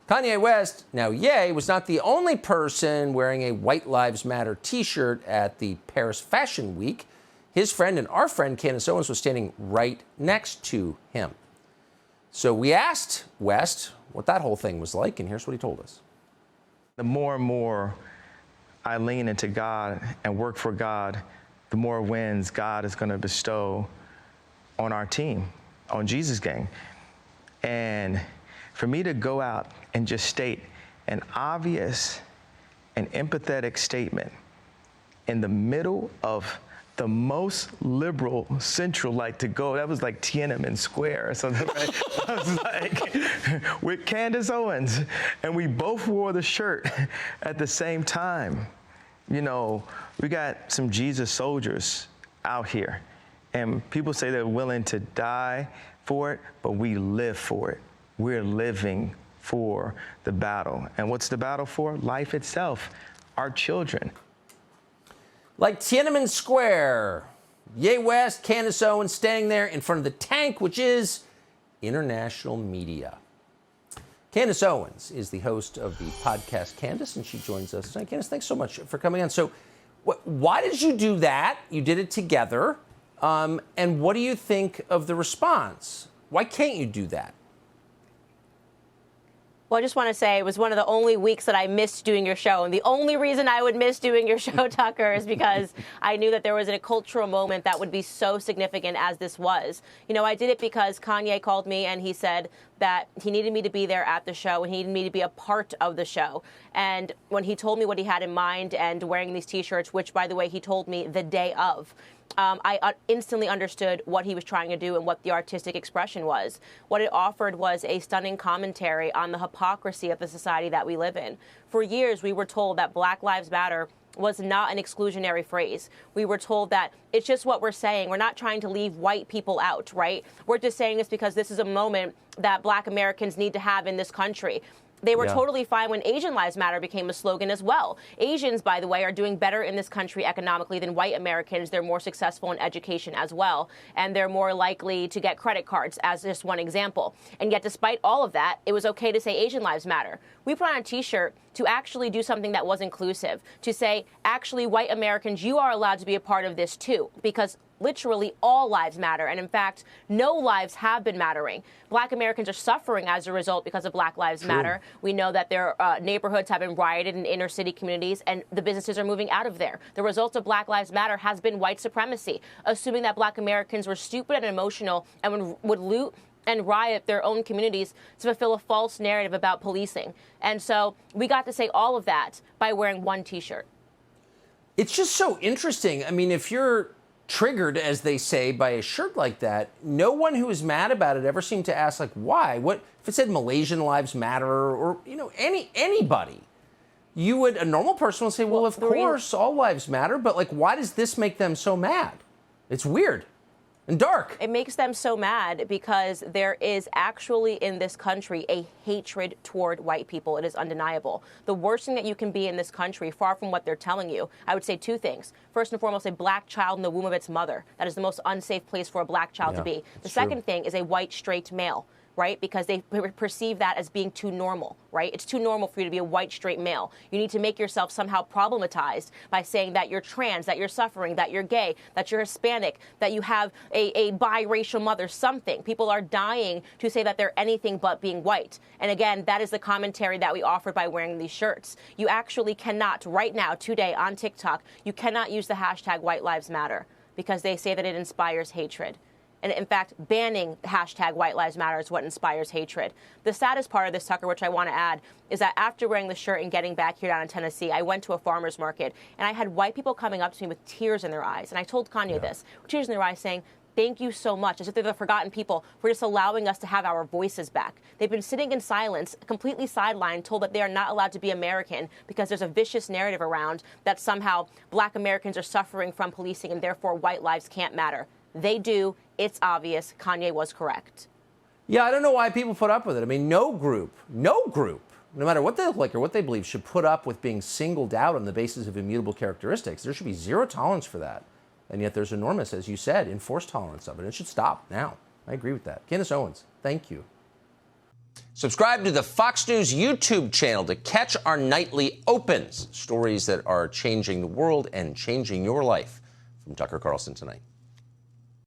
Kanye West, now Ye, was not the only person wearing a White Lives Matter t-shirt at the Paris Fashion Week. His friend and our friend Candace Owens was standing right next to him. So we asked West what that whole thing was like, and here's what he told us. The more and more I lean into God and work for God, the more wins God is going to bestow on our team, on Jesus Gang. And for me to go out and just state an obvious and empathetic statement in the middle of the most liberal central, like to go, that was like Tiananmen Square or something, right? I was like, with Candace Owens, and we both wore the shirt at the same time. You know, we got some Jesus soldiers out here, and people say they're willing to die for it, but we live for it. We're living for the battle. And what's the battle for? Life itself, our children. Like Tiananmen Square, Ye West, Candace Owens standing there in front of the tank, which is international media. Candace Owens is the host of the podcast Candace, and she joins us tonight. Candace, thanks so much for coming on. So why did you do that? You did it together. And what do you think of the response? Why can't you do that? Well, I just want to say it was one of the only weeks that I missed doing your show. And the only reason I would miss doing your show, Tucker, is because I knew that there was a cultural moment that would be so significant as this was. You know, I did it because Kanye called me and he said that he needed me to be there at the show and he needed me to be a part of the show. And when he told me what he had in mind and wearing these T-shirts, which, by the way, he told me the day of, I instantly understood what he was trying to do and what the artistic expression was. What it offered was a stunning commentary on the hypocrisy of the society that we live in. For years, we were told that Black Lives Matter was not an exclusionary phrase. We were told that it's just what we're saying. We're not trying to leave white people out, right? We're just saying this because this is a moment that Black Americans need to have in this country. They were totally fine when Asian Lives Matter became a slogan as well. Asians, by the way, are doing better in this country economically than white Americans. They're more successful in education as well, and they're more likely to get credit cards, as just one example. And yet, despite all of that, it was okay to say Asian Lives Matter. We put on a T-shirt to actually do something that was inclusive, to say, actually, white Americans, you are allowed to be a part of this too, because literally all lives matter. And in fact, no lives have been mattering. Black Americans are suffering as a result because of Black Lives Matter. We know that their neighborhoods have been rioted in inner city communities and the businesses are moving out of there. The result of Black Lives Matter has been white supremacy, assuming that Black Americans were stupid and emotional and would loot and riot their own communities to fulfill a false narrative about policing. And so we got to say all of that by wearing one T-shirt. It's just so interesting. I mean, if you're triggered, as they say, by a shirt like that, no one who is mad about it ever seemed to ask, like, why? What if it said Malaysian Lives Matter or you know, anybody? You would, a normal person would say, well, of course, all lives matter, but like, why does this make them so mad? It's weird and dark. It makes them so mad because there is actually in this country a hatred toward white people. It is undeniable. The worst thing that you can be in this country, far from what they're telling you, I would say two things. First and foremost, a black child in the womb of its mother. That is the most unsafe place for a black child to be. The second thing is a white straight male, right? Because they perceive that as being too normal, right? It's too normal for you to be a white straight male. You need to make yourself somehow problematized by saying that you're trans, that you're suffering, that you're gay, that you're Hispanic, that you have a biracial mother, something. People are dying to say that they're anything but being white. And again, that is the commentary that we offered by wearing these shirts. You actually cannot, right now, today on TikTok, you cannot use the hashtag White Lives Matter because they say that it inspires hatred. And in fact, banning the hashtag White Lives Matter is what inspires hatred. The saddest part of this, Tucker, which I want to add, is that after wearing the shirt and getting back here down in Tennessee, I went to a farmer's market, and I had white people coming up to me with tears in their eyes. And I told Kanye this, with tears in their eyes, saying, thank you so much, as if they're the forgotten people, for just allowing us to have our voices back. They've been sitting in silence, completely sidelined, told that they are not allowed to be American because there's a vicious narrative around that somehow Black Americans are suffering from policing and therefore white lives can't matter. They do. It's obvious. Kanye was correct. Yeah, I don't know why people put up with it. I mean, no group, no matter what they look like or what they believe, should put up with being singled out on the basis of immutable characteristics. There should be zero tolerance for that. And yet there's enormous, as you said, enforced tolerance of it. It should stop now. I agree with that. Candace Owens, thank you. Subscribe to the Fox News YouTube channel to catch our nightly opens, stories that are changing the world and changing your life. From Tucker Carlson Tonight.